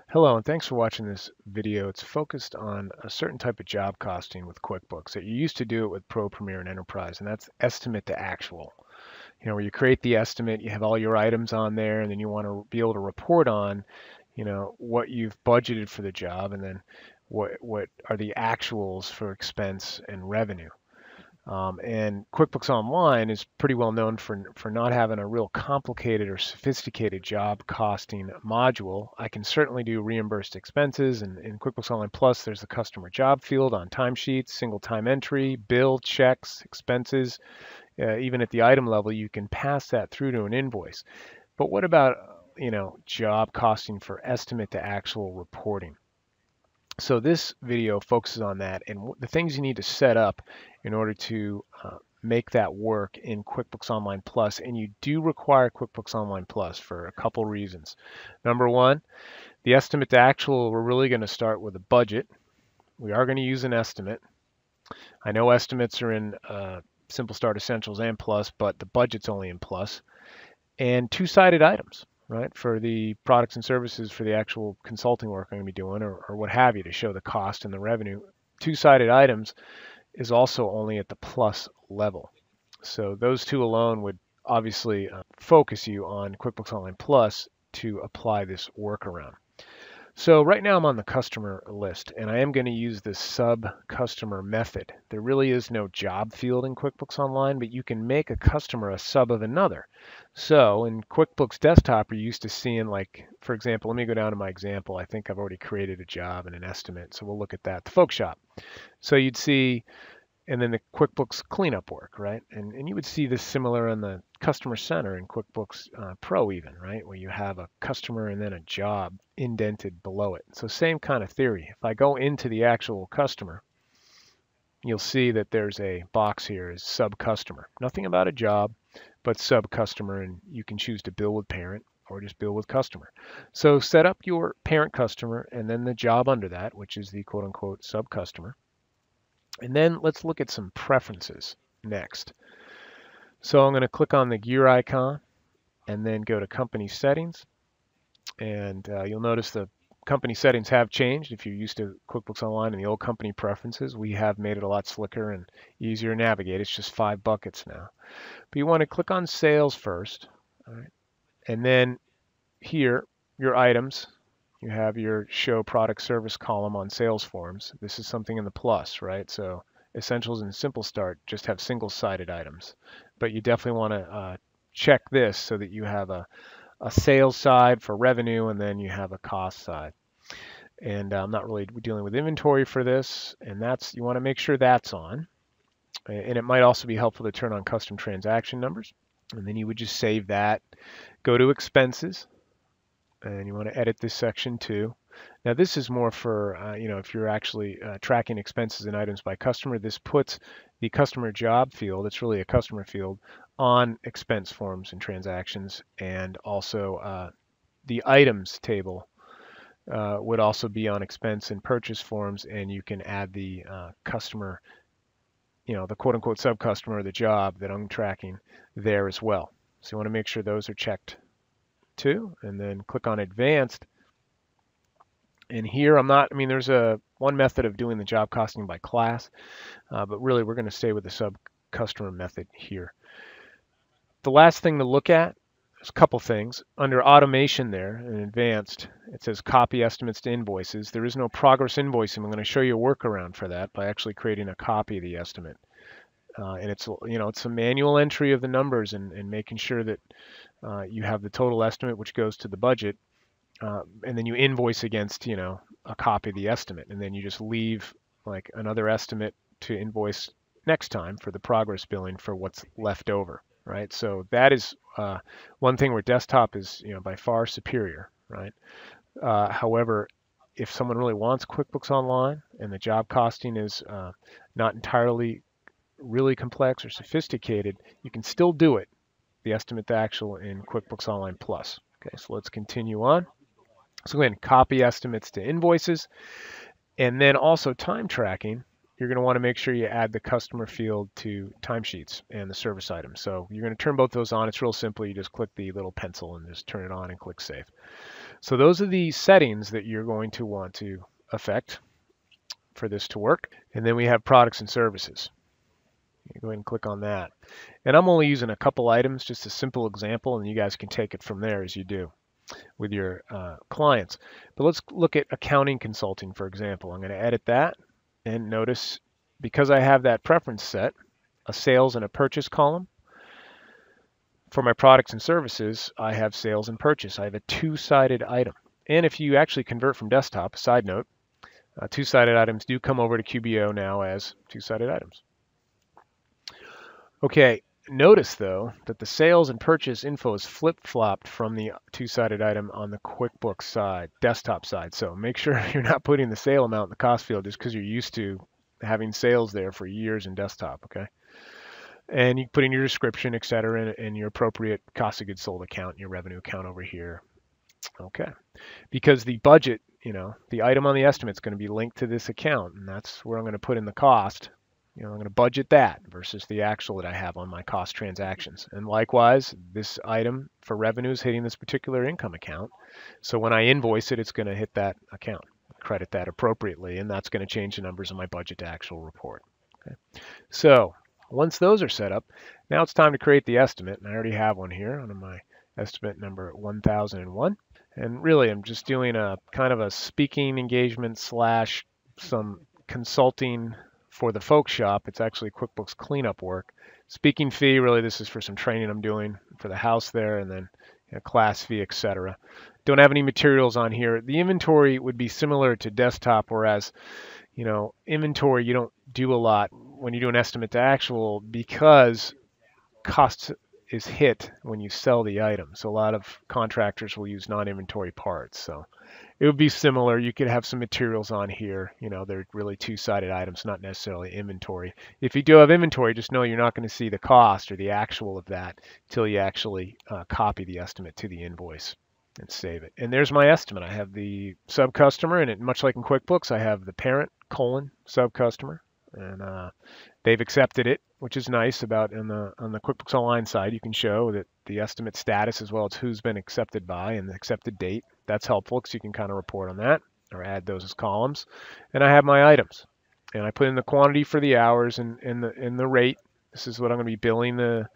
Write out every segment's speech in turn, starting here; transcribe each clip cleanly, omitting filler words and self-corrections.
Hello, and thanks for watching this video. It's focused on a certain type of job costing with QuickBooks that you used to do it with Pro, Premier, and Enterprise, and that's estimate to actual. Where you create the estimate, you have all your items on there, and then you want to be able to report on, what you've budgeted for the job, and then what are the actuals for expense and revenue. And QuickBooks Online is pretty well known for not having a real complicated or sophisticated job costing module. I can certainly do reimbursed expenses, and in QuickBooks Online Plus, there's the customer job field on timesheets, single time entry, bill, checks, expenses. Even at the item level, you can pass that through to an invoice. But what about, job costing for estimate to actual reporting? So this video focuses on that and the things you need to set up in order to make that work in QuickBooks Online Plus. And you do require QuickBooks Online Plus for a couple reasons. Number one, the estimate to actual, we're really going to start with a budget. We are going to use an estimate. I know estimates are in Simple Start Essentials and Plus, but the budget's only in Plus. And two-sided items, right? For the products and services for the actual consulting work I'm going to be doing or what have you to show the cost and the revenue. Two-sided items is also only at the Plus level. So those two alone would obviously focus you on QuickBooks Online Plus to apply this workaround. So right now I'm on the customer list, and I am going to use this sub-customer method. There really is no job field in QuickBooks Online, but you can make a customer a sub of another. So in QuickBooks Desktop, you're used to seeing, like, for example, let me go down to my example. I think I've already created a job and an estimate, so we'll look at that. The folk shop. So you'd see, and then the QuickBooks cleanup work, right? And you would see this similar in the customer center in QuickBooks Pro even, right? Where you have a customer and then a job indented below it. So same kind of theory. If I go into the actual customer, you'll see that there's a box here is sub customer. Nothing about a job, but sub customer, and you can choose to bill with parent or just bill with customer. So set up your parent customer and then the job under that, which is the quote unquote sub customer. And then let's look at some preferences next. So I'm going to click on the gear icon and then go to company settings. And you'll notice the company settings have changed. If you're used to QuickBooks Online and the old company preferences, we have made it a lot slicker and easier to navigate. It's just 5 buckets now. But you want to click on sales first. All right? And then here, your items. You have your show product service column on sales forms. This is something in the plus, right? So Essentials and Simple Start just have single-sided items. But you definitely want to check this so that you have a sales side for revenue and then you have a cost side. And I'm not really dealing with inventory for this, and you want to make sure that's on. And it might also be helpful to turn on custom transaction numbers. And then you would just save that, go to expenses, and you want to edit this section too. Now this is more for, if you're actually tracking expenses and items by customer, this puts the customer job field, it's really a customer field, on expense forms and transactions, and also the items table would also be on expense and purchase forms, and you can add the customer, the quote-unquote sub-customer, the job that I'm tracking there as well. So you want to make sure those are checked too, and then click on advanced. And here there's one method of doing the job costing by class, but really we're going to stay with the sub-customer method here. The last thing to look at is a couple things. Under automation there in advanced, it says copy estimates to invoices. There is no progress invoicing. I'm going to show you a workaround for that by actually creating a copy of the estimate. And it's a manual entry of the numbers and making sure that you have the total estimate, which goes to the budget, and then you invoice against, a copy of the estimate, and then you just leave like another estimate to invoice next time for the progress billing for what's left over, right? So that is one thing where desktop is, by far superior, right? However, if someone really wants QuickBooks Online and the job costing is not entirely really complex or sophisticated, you can still do it, the estimate to actual in QuickBooks Online Plus. Okay, so let's continue on. So go ahead and copy estimates to invoices, and then also time tracking. You're going to want to make sure you add the customer field to timesheets and the service items. So you're going to turn both those on. It's real simple. You just click the little pencil and just turn it on and click save. So those are the settings that you're going to want to affect for this to work. And then we have products and services. Go ahead and click on that. And I'm only using a couple items, just a simple example, and you guys can take it from there as you do with your clients. But let's look at accounting consulting, for example. I'm going to edit that, and notice because I have that preference set, a sales and a purchase column. For my products and services, I have sales and purchase. I have a two-sided item. And if you actually convert from desktop, a side note, two-sided items do come over to QBO now as two-sided items. Okay, notice though that the sales and purchase info is flip-flopped from the two-sided item on the QuickBooks side, desktop side. So make sure you're not putting the sale amount in the cost field just because you're used to having sales there for years in desktop, okay? And you put in your description, et cetera, and your appropriate cost of goods sold account, your revenue account over here. Okay, because the budget, the item on the estimate is going to be linked to this account, and that's where I'm going to put in the cost. I'm going to budget that versus the actual that I have on my cost transactions. And likewise, this item for revenue is hitting this particular income account. So when I invoice it, it's going to hit that account, credit that appropriately, and that's going to change the numbers in my budget to actual report. Okay. So once those are set up, now it's time to create the estimate, and I already have one here on my estimate number 1001. And really, I'm just doing a kind of a speaking engagement slash some consulting for the folk shop. It's actually QuickBooks cleanup work. Speaking fee, really this is for some training I'm doing for the house there, and then class fee, etc. Don't have any materials on here. The inventory would be similar to desktop, whereas inventory you don't do a lot when you do an estimate to actual because cost is hit when you sell the item. So a lot of contractors will use non-inventory parts. So it would be similar. You could have some materials on here. They're really two-sided items, not necessarily inventory. If you do have inventory, just know you're not going to see the cost or the actual of that until you actually copy the estimate to the invoice and save it. And there's my estimate. I have the sub-customer, and much like in QuickBooks, I have the parent, sub-customer, and they've accepted it, which is nice about on the QuickBooks Online side. You can show that the estimate status as well as who's been accepted by and the accepted date. That's helpful because you can kind of report on that or add those as columns. And I have my items, and I put in the quantity for the hours and the rate. This is what I'm going to be billing the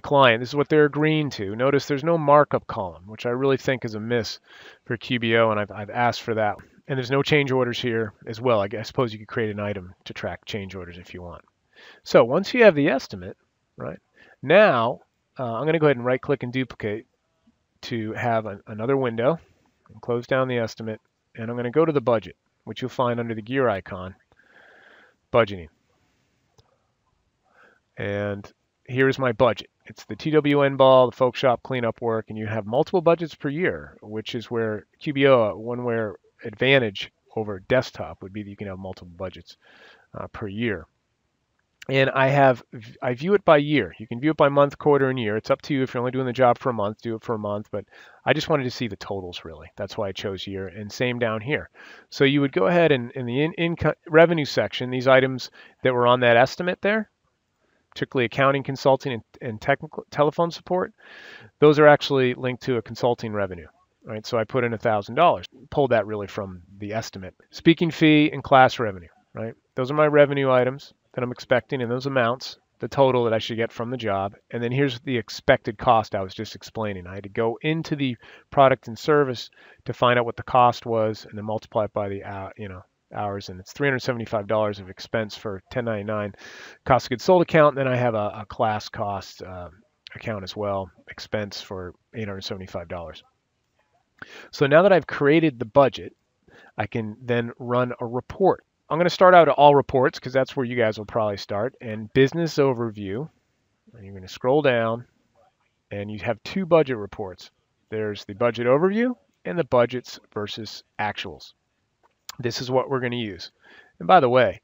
client. This is what they're agreeing to. Notice there's no markup column, which I really think is a miss for QBO, and I've asked for that. And there's no change orders here as well. I suppose you could create an item to track change orders if you want. So once you have the estimate, right, now I'm going to go ahead and right-click and duplicate to have another window and close down the estimate. And I'm going to go to the budget, which you'll find under the gear icon, budgeting. And here's my budget. It's the TWN ball, the folk shop cleanup work, and you have multiple budgets per year, which is where QBO, one advantage over desktop would be that you can have multiple budgets per year. And I view it by year. You can view it by month, quarter, and year. It's up to you. If you're only doing the job for a month, do it for a month. But I just wanted to see the totals, really. That's why I chose year. And same down here. So you would go ahead and in the income revenue section, these items that were on that estimate there, particularly accounting, consulting, and technical telephone support, those are actually linked to a consulting revenue. Right? So I put in $1,000. Pulled that really from the estimate. Speaking fee and class revenue. Right? Those are my revenue items that I'm expecting in those amounts, the total that I should get from the job. And then here's the expected cost I was just explaining. I had to go into the product and service to find out what the cost was and then multiply it by the hours. And it's $375 of expense for 1099 cost of goods sold account. And then I have a class cost account as well, expense for $875. So now that I've created the budget, I can then run a report. I'm going to start out at all reports because that's where you guys will probably start. And business overview. And you're going to scroll down and you have two budget reports. There's the budget overview and the budgets versus actuals. This is what we're going to use. And by the way,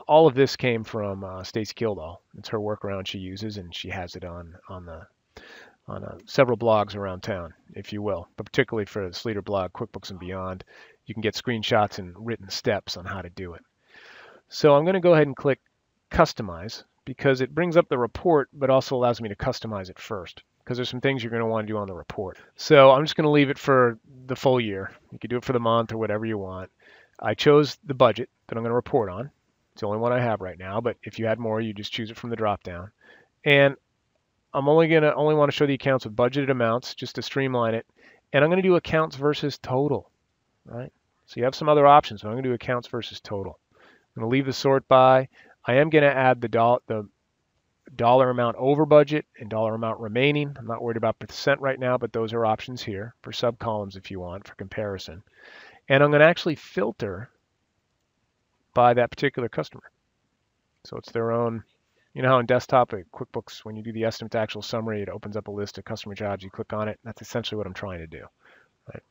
all of this came from Stacy Kildal. It's her workaround she uses, and she has it on several blogs around town, if you will. But particularly for the Sleater blog, QuickBooks and Beyond, you can get screenshots and written steps on how to do it. So I'm going to go ahead and click Customize because it brings up the report, but also allows me to customize it first. because there's some things you're going to want to do on the report. So I'm just going to leave it for the full year. You could do it for the month or whatever you want. I chose the budget that I'm going to report on. It's the only one I have right now, but if you had more, you just choose it from the drop down. And I'm only want to show the accounts with budgeted amounts just to streamline it. And I'm going to do accounts versus total, right? So you have some other options, but I'm going to do accounts versus total. I'm going to leave the sort by. I am going to add the dollar amount over budget and dollar amount remaining. I'm not worried about percent right now, but those are options here for subcolumns if you want for comparison. And I'm going to actually filter by that particular customer. So it's their own, you know how in desktop at QuickBooks, when you do the estimate to actual summary, it opens up a list of customer jobs. You click on it. That's essentially what I'm trying to do. Right?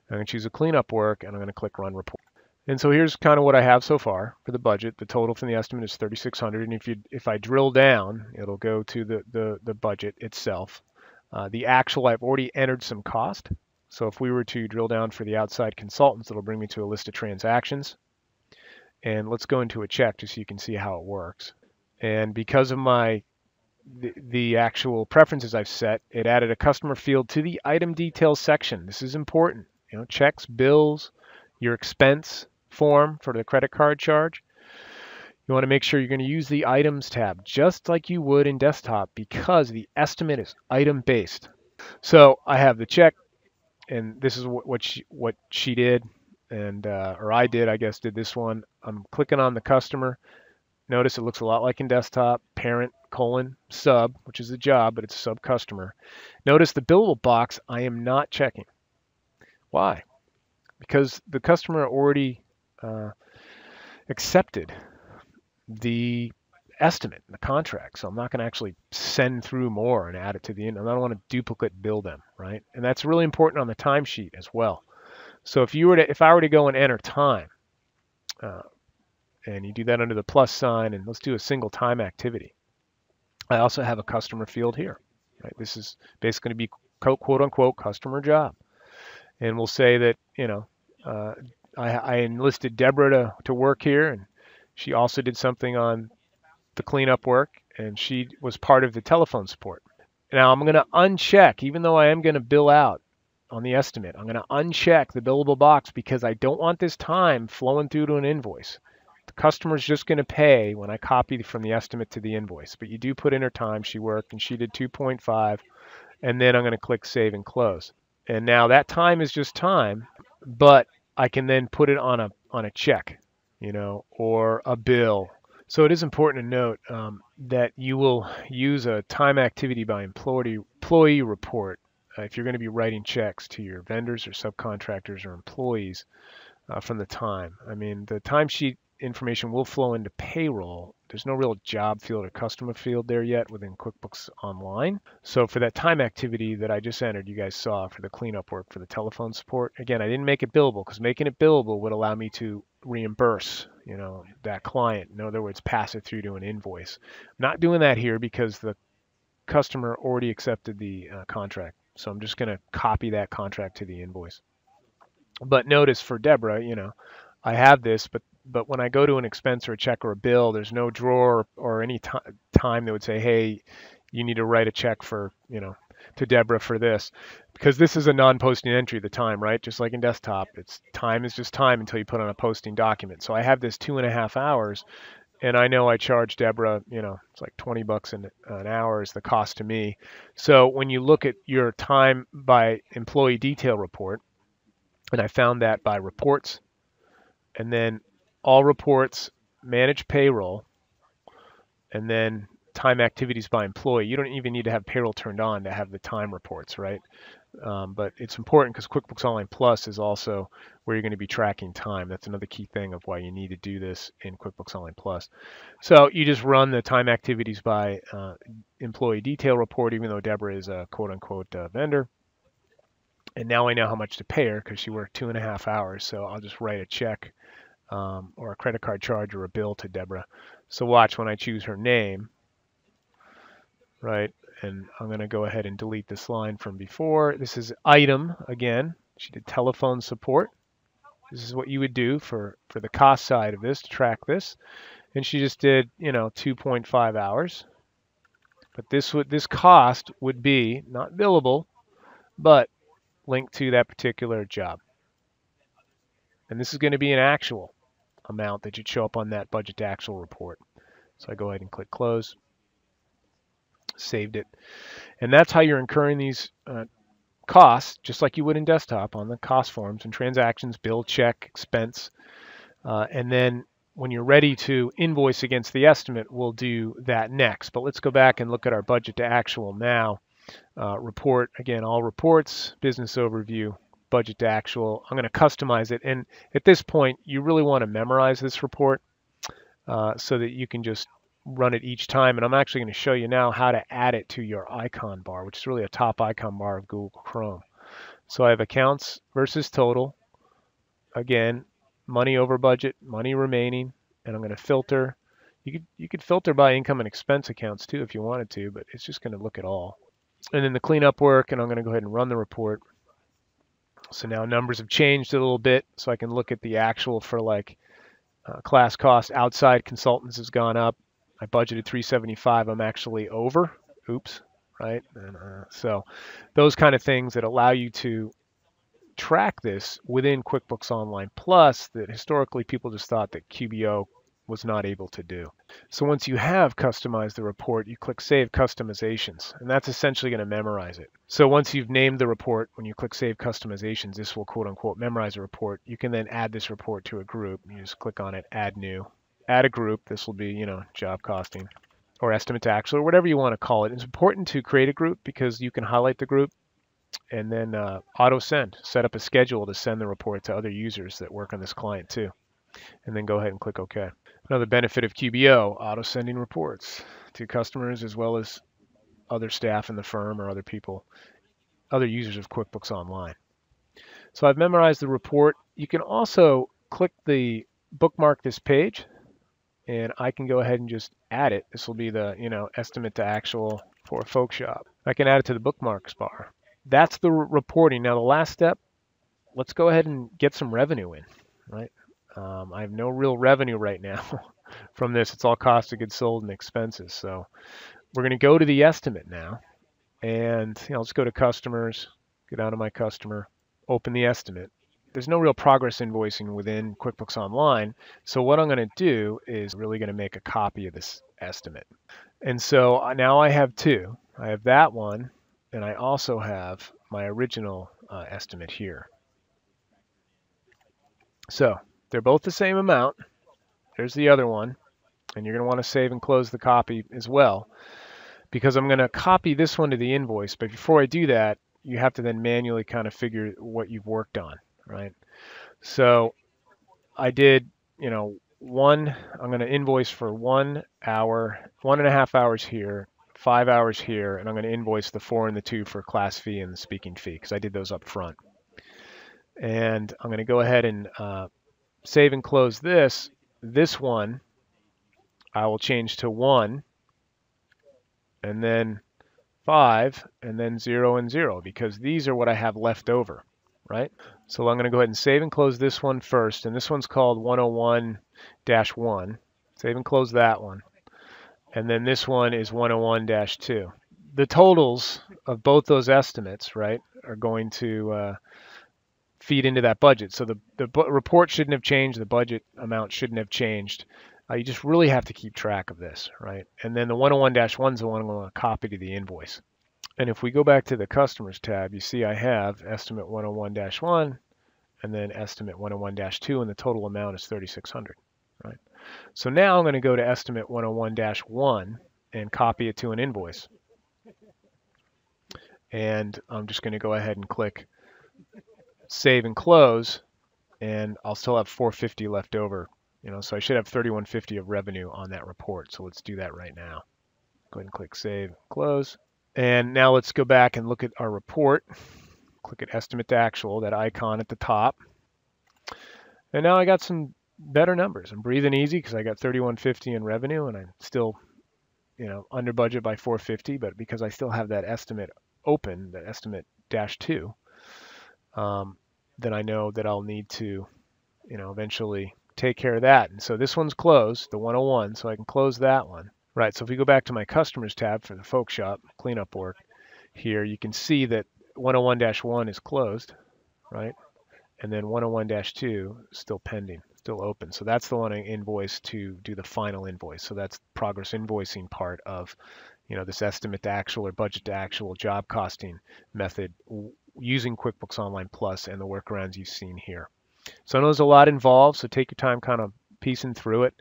I'm going to choose a cleanup work, and I'm going to click Run Report. And so here's kind of what I have so far for the budget. The total from the estimate is $3,600, and if I drill down, it'll go to the budget itself. The actual, I've already entered some cost. So if we were to drill down for the outside consultants, it'll bring me to a list of transactions. And let's go into a check just so you can see how it works. And because of the actual preferences I've set, it added a customer field to the item details section. This is important. You know, checks, bills, your expense form for the credit card charge. You want to make sure you're going to use the items tab just like you would in desktop because the estimate is item based. So I have the check, and this is what she did, and or I did, I guess, did this one. I'm clicking on the customer. Notice it looks a lot like in desktop, parent, sub, which is the job, but it's a sub customer. Notice the billable box I am not checking. Why? Because the customer already accepted the estimate, the contract. So I'm not going to actually send through more and add it to the end. I don't want to duplicate bill them, right? And that's really important on the timesheet as well. So if I were to go and enter time, and you do that under the plus sign, and let's do a single time activity. I also have a customer field here. Right? This is basically going to be quote unquote customer job. And we'll say that, you know, I enlisted Deborah to work here, and she also did something on the cleanup work, and she was part of the telephone support. Now I'm going to uncheck, even though I am going to bill out on the estimate, I'm going to uncheck the billable box because I don't want this time flowing through to an invoice. The customer's just going to pay when I copy from the estimate to the invoice, but you do put in her time. She worked, and she did 2.5, and then I'm going to click Save and Close. And now that time is just time, but I can then put it on a check, you know, or a bill. So it is important to note that you will use a time activity by employee report if you're going to be writing checks to your vendors or subcontractors or employees from the time. I mean, the timesheet information will flow into payroll. There's no real job field or customer field there yet within QuickBooks Online. So for that time activity that I just entered, you guys saw for the cleanup work for the telephone support. Again, I didn't make it billable because making it billable would allow me to reimburse, you know, that client. In other words, pass it through to an invoice. I'm not doing that here because the customer already accepted the contract. So I'm just going to copy that contract to the invoice. But notice for Deborah, you know, I have this, but when I go to an expense or a check or a bill, there's no drawer or any time that would say, hey, you need to write a check for, you know, to Deborah for this, because this is a non-posting entry of the time, right? Just like in desktop, it's time is just time until you put on a posting document. So I have this 2.5 hours, and I know I charge Deborah, you know, it's like $20 an hour is the cost to me. So when you look at your time by employee detail report, and I found that by reports, and then all reports, manage payroll, and then time activities by employee. You don't even need to have payroll turned on to have the time reports, right? But it's important because QuickBooks Online Plus is also where you're going to be tracking time. That's another key thing of why you need to do this in QuickBooks Online Plus. So you just run the time activities by employee detail report, even though Deborah is a quote-unquote vendor. And now I know how much to pay her because she worked 2.5 hours. So I'll just write a check or a credit card charge or a bill to Deborah. So watch when I choose her name, right? And I'm going to go ahead and delete this line from before. This is item again. She did telephone support. This is what you would do for the cost side of this to track this. And she just did, you know, 2.5 hours. But this cost would be not billable, but linked to that particular job. And this is going to be an actual amount that should show up on that budget to actual report. So I go ahead and click close, saved it. And that's how you're incurring these costs, just like you would in desktop on the cost forms and transactions, bill, check, expense. And then when you're ready to invoice against the estimate, we'll do that next. But let's go back and look at our budget to actual now. Report, again, all reports, business overview, budget to actual. I'm going to customize it. And at this point, you really want to memorize this report so that you can just run it each time. And I'm actually going to show you now how to add it to your icon bar, which is really a top icon bar of Google Chrome. So I have accounts versus total. Again, money over budget, money remaining, and I'm going to filter. You could filter by income and expense accounts too if you wanted to, but it's just going to look at all. And then the cleanup work, and I'm going to go ahead and run the report. So now numbers have changed a little bit, so I can look at the actual for like class cost. Outside consultants has gone up. I budgeted 375. I'm actually over. Oops, right? And, so those kind of things that allow you to track this within QuickBooks Online Plus that historically people just thought that QBO was not able to do. So once you have customized the report, you click Save Customizations, and that's essentially going to memorize it. So once you've named the report, when you click Save Customizations, this will quote unquote memorize a report. You can then add this report to a group. You just click on it, Add New, add a group. This will be, job costing or estimate to actual or whatever you want to call it. It's important to create a group because you can highlight the group and then auto send, set up a schedule to send the report to other users that work on this client too. And then go ahead and click OK. Another benefit of QBO, auto sending reports to customers as well as other staff in the firm or other people, other users of QuickBooks Online. So I've memorized the report. You can also click the bookmark this page, and I can go ahead and just add it. This will be the estimate to actual for a folk shop. I can add it to the bookmarks bar. That's the reporting. Now the last step, let's go ahead and get some revenue in, right? I have no real revenue right now from this. It's all cost of goods sold and expenses. So we're going to go to the estimate now, and let's go to customers, go down to my customer, open the estimate. There's no real progress invoicing within QuickBooks Online. So what I'm going to do is really going to make a copy of this estimate. And so now I have two. I have that one, and I also have my original estimate here. So they're both the same amount. There's the other one. And you're going to want to save and close the copy as well, because I'm going to copy this one to the invoice. But before I do that, you have to then manually kind of figure what you've worked on, right? So I did, I'm going to invoice for 1 hour, 1.5 hours here, 5 hours here, and I'm going to invoice the 4 and the 2 for class fee and the speaking fee because I did those up front. And I'm going to go ahead and save and close this. This one I will change to 1 and then 5 and then 0 and 0 because these are what I have left over, right? So I'm going to go ahead and save and close this one first, and this one's called 101-1. Save and close that one. And then this one is 101-2. The totals of both those estimates, right, are going to feed into that budget. So the report shouldn't have changed. The budget amount shouldn't have changed. You just really have to keep track of this, right? And then the 101-1 is the one I'm going to copy to the invoice. And if we go back to the Customers tab, you see I have Estimate 101-1 and then Estimate 101-2, and the total amount is $3,600, right? So now I'm going to go to Estimate 101-1 and copy it to an invoice. And I'm just going to go ahead and click Save and Close, and I'll still have $450 left over. So I should have $3,150 of revenue on that report. So let's do that right now. Go ahead and click Save, Close. And now let's go back and look at our report. Click at Estimate to Actual, that icon at the top. And now I got some better numbers. I'm breathing easy because I got $3,150 in revenue, and I'm still, under budget by $450. But because I still have that estimate open, the Estimate -2, then I know that I'll need to, eventually take care of that. And so this one's closed, the 101, so I can close that one. Right, so if we go back to my customers tab for the folk shop cleanup work here, you can see that 101-1 is closed, right? And then 101-2 is still pending, still open. So that's the one I invoice to do the final invoice. So that's progress invoicing part of, this estimate to actual or budget to actual job costing method using QuickBooks Online Plus and the workarounds you've seen here. So I know there's a lot involved, so take your time kind of piecing through it.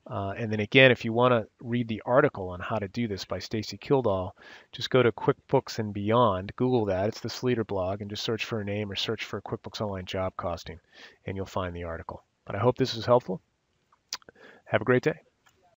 And then again, if you want to read the article on how to do this by Stacy Kildal, just go to QuickBooks and Beyond, Google that, it's the Sleater blog, and just search for her name or search for QuickBooks Online Job Costing, and you'll find the article. But I hope this was helpful. Have a great day.